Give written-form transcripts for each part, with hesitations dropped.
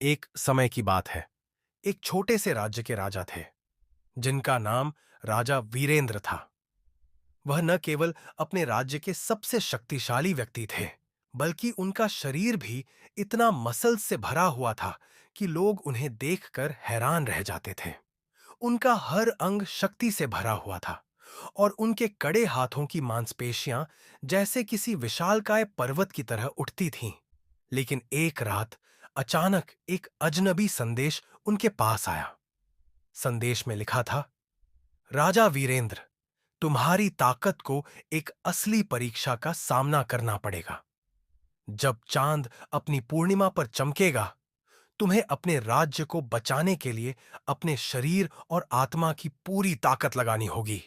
एक समय की बात है। एक छोटे से राज्य के राजा थे जिनका नाम राजा वीरेंद्र था। वह न केवल अपने राज्य के सबसे शक्तिशाली व्यक्ति थे, बल्कि उनका शरीर भी इतना मसल से भरा हुआ था कि लोग उन्हें देखकर हैरान रह जाते थे। उनका हर अंग शक्ति से भरा हुआ था और उनके कड़े हाथों की मांसपेशियां जैसे किसी विशालकाय पर्वत की तरह उठती थीं। लेकिन एक रात अचानक एक अजनबी संदेश उनके पास आया। संदेश में लिखा था, राजा वीरेंद्र, तुम्हारी ताकत को एक असली परीक्षा का सामना करना पड़ेगा। जब चांद अपनी पूर्णिमा पर चमकेगा, तुम्हें अपने राज्य को बचाने के लिए अपने शरीर और आत्मा की पूरी ताकत लगानी होगी।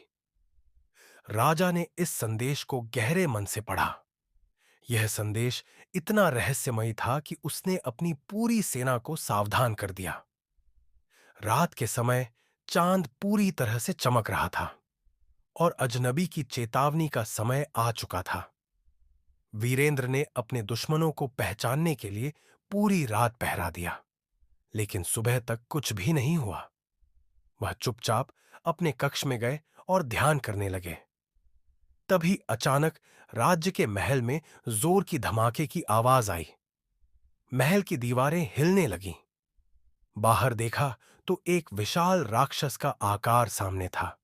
राजा ने इस संदेश को गहरे मन से पढ़ा। यह संदेश इतना रहस्यमयी था कि उसने अपनी पूरी सेना को सावधान कर दिया। रात के समय चांद पूरी तरह से चमक रहा था और अजनबी की चेतावनी का समय आ चुका था। वीरेंद्र ने अपने दुश्मनों को पहचानने के लिए पूरी रात पहरा दिया, लेकिन सुबह तक कुछ भी नहीं हुआ। वह चुपचाप अपने कक्ष में गए और ध्यान करने लगे। तभी अचानक राज्य के महल में जोर की धमाके की आवाज आई। महल की दीवारें हिलने लगीं। बाहर देखा तो एक विशाल राक्षस का आकार सामने था।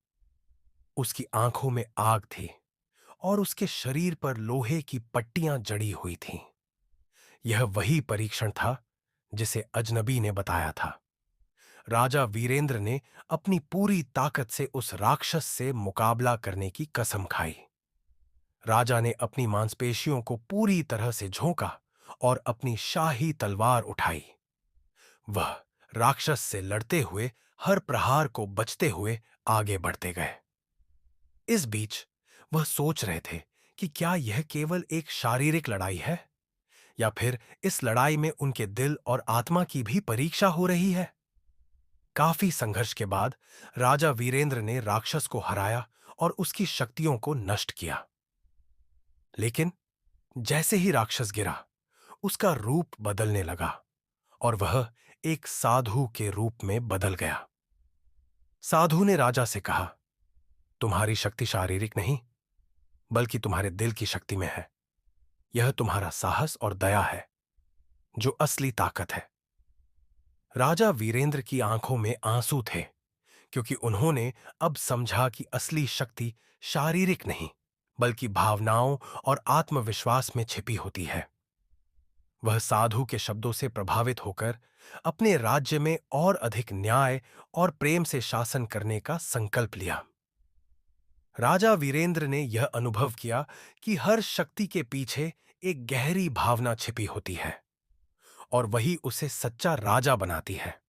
उसकी आंखों में आग थी और उसके शरीर पर लोहे की पट्टियां जड़ी हुई थीं। यह वही परीक्षण था जिसे अजनबी ने बताया था। राजा वीरेंद्र ने अपनी पूरी ताकत से उस राक्षस से मुकाबला करने की कसम खाई। राजा ने अपनी मांसपेशियों को पूरी तरह से झोंका और अपनी शाही तलवार उठाई। वह राक्षस से लड़ते हुए हर प्रहार को बचते हुए आगे बढ़ते गए। इस बीच वह सोच रहे थे कि क्या यह केवल एक शारीरिक लड़ाई है या फिर इस लड़ाई में उनके दिल और आत्मा की भी परीक्षा हो रही है। काफी संघर्ष के बाद राजा वीरेंद्र ने राक्षस को हराया और उसकी शक्तियों को नष्ट किया। लेकिन जैसे ही राक्षस गिरा, उसका रूप बदलने लगा और वह एक साधु के रूप में बदल गया। साधु ने राजा से कहा, तुम्हारी शक्ति शारीरिक नहीं, बल्कि तुम्हारे दिल की शक्ति में है। यह तुम्हारा साहस और दया है जो असली ताकत है। राजा वीरेंद्र की आंखों में आंसू थे, क्योंकि उन्होंने अब समझा कि असली शक्ति शारीरिक नहीं, बल्कि भावनाओं और आत्मविश्वास में छिपी होती है। वह साधु के शब्दों से प्रभावित होकर अपने राज्य में और अधिक न्याय और प्रेम से शासन करने का संकल्प लिया। राजा वीरेंद्र ने यह अनुभव किया कि हर शक्ति के पीछे एक गहरी भावना छिपी होती है और वही उसे सच्चा राजा बनाती है।